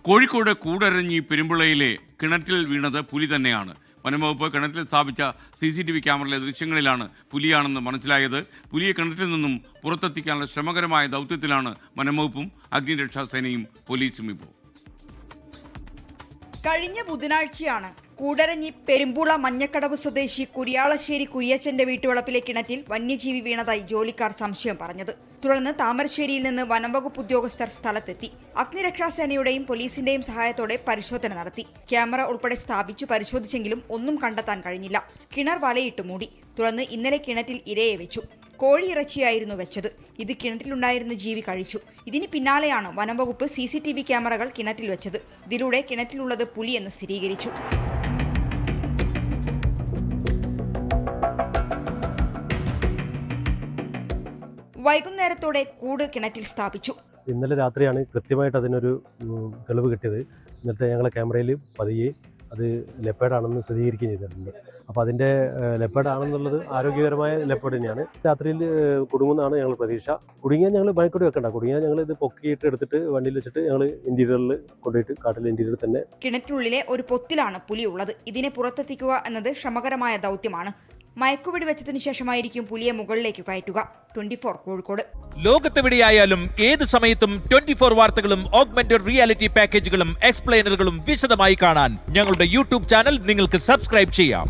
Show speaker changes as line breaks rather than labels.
കോഴിക്കോട് കൂടരഞ്ഞി പെരുമ്പുളയിലെ കിണറ്റിൽ വീണത് പുലി തന്നെയാണ്. വനംവകുപ്പ് കിണറ്റിൽ സ്ഥാപിച്ച CCTV ക്യാമറയിലെ ദൃശ്യങ്ങളിലാണ് പുലിയാണെന്ന് മനസ്സിലായത്. പുലിയെ കിണറ്റിൽ നിന്നും പുറത്തെത്തിക്കാനുള്ള ശ്രമകരമായ ദൗത്യത്തിലാണ് വനംവകുപ്പും അഗ്നിരക്ഷാസേനയും പോലീസും ഇപ്പോൾ.
കഴിഞ്ഞ ബുധനാഴ്ചയാണ് കൂടരഞ്ഞി പെരുമ്പുള മഞ്ഞക്കടവ് സ്വദേശി കുര്യാളശ്ശേരി കുര്യച്ചന്റെ വീട്ടുവളപ്പിലെ കിണറ്റിൽ വന്യജീവി വീണതായി ജോലിക്കാർ സംശയം പറഞ്ഞത്. തുടർന്ന് താമരശ്ശേരിയിൽ നിന്ന് വനംവകുപ്പ് ഉദ്യോഗസ്ഥർ സ്ഥലത്തെത്തി. അഗ്നിരക്ഷാസേനയുടെയും പോലീസിന്റെയും സഹായത്തോടെ പരിശോധന നടത്തി. ക്യാമറ ഉൾപ്പെടെ സ്ഥാപിച്ചു പരിശോധിച്ചെങ്കിലും ഒന്നും കണ്ടെത്താൻ കഴിഞ്ഞില്ല. കിണർ വലയിട്ട് മൂടി. തുടർന്ന് ഇന്നലെ കിണറ്റിൽ ഇരയെ വെച്ചു. കോഴിയിറച്ചിയായിരുന്നു വെച്ചത്. ഇത് കിണറ്റിലുണ്ടായിരുന്ന ജീവി കഴിച്ചു. ഇതിന് പിന്നാലെയാണ് വനംവകുപ്പ് CCTV ക്യാമറകൾ കിണറ്റിൽ വെച്ചത്. ഇതിലൂടെ കിണറ്റിലുള്ളത് പുലിയെന്ന് സ്ഥിരീകരിച്ചു. വൈകുന്നേരത്തോടെ കൂട് കിണറ്റിൽ സ്ഥാപിച്ചു.
ഇന്നലെ രാത്രിയാണ് കൃത്യമായിട്ട് അതിനൊരു തെളിവ് കിട്ടിയത്. ഇന്നലത്തെ ഞങ്ങളെ ക്യാമറയിൽ പതിയെ അത് ലെപ്പേഡാണെന്ന് സ്ഥിരീകരിക്കുകയും ചെയ്തിട്ടുണ്ട്. അപ്പോൾ അതിൻ്റെ ലെപ്പേഡാണെന്നുള്ളത് ആരോഗ്യകരമായ ലെപ്പേഡ് തന്നെയാണ്. രാത്രിയിൽ കുടുങ്ങുന്നതാണ് ഞങ്ങൾ പ്രതീക്ഷ. കുടുങ്ങിയാൽ ഞങ്ങൾ ഭയങ്കര വെക്കണ്ട. കുടുങ്ങിയാൽ ഞങ്ങൾ ഇത് പൊക്കിയിട്ട് എടുത്തിട്ട് വണ്ടിയിൽ വെച്ചിട്ട് ഞങ്ങൾ ഇന്റീരിയറിൽ കൊണ്ടുപോയിട്ട് കാട്ടിലെ ഇന്റീരിയർ തന്നെ.
കിണറ്റിനുള്ളിലെ ഒരു പൊത്തിലാണ് പുലി ഉള്ളത്. ഇതിനെ പുറത്തെത്തിക്കുക എന്നത് ശ്രമകരമായ ദൗത്യമാണ്. മയക്കുവെടി വെച്ചതിനു ശേഷമായിരിക്കും പുലിയെ മുകളിലേക്ക് കയറ്റുക. 24 കോഴിക്കോട്.
ലോകത്തെവിടെയായാലും ഏത് സമയത്തും 24 വാർത്തകളും ഓഗ്മെന്റഡ് റിയാലിറ്റി പാക്കേജുകളും എക്സ്പ്ലെയിനറുകളും വിശദമായി കാണാൻ ഞങ്ങളുടെ YouTube ചാനൽ നിങ്ങൾക്ക് സബ്സ്ക്രൈബ് ചെയ്യാം.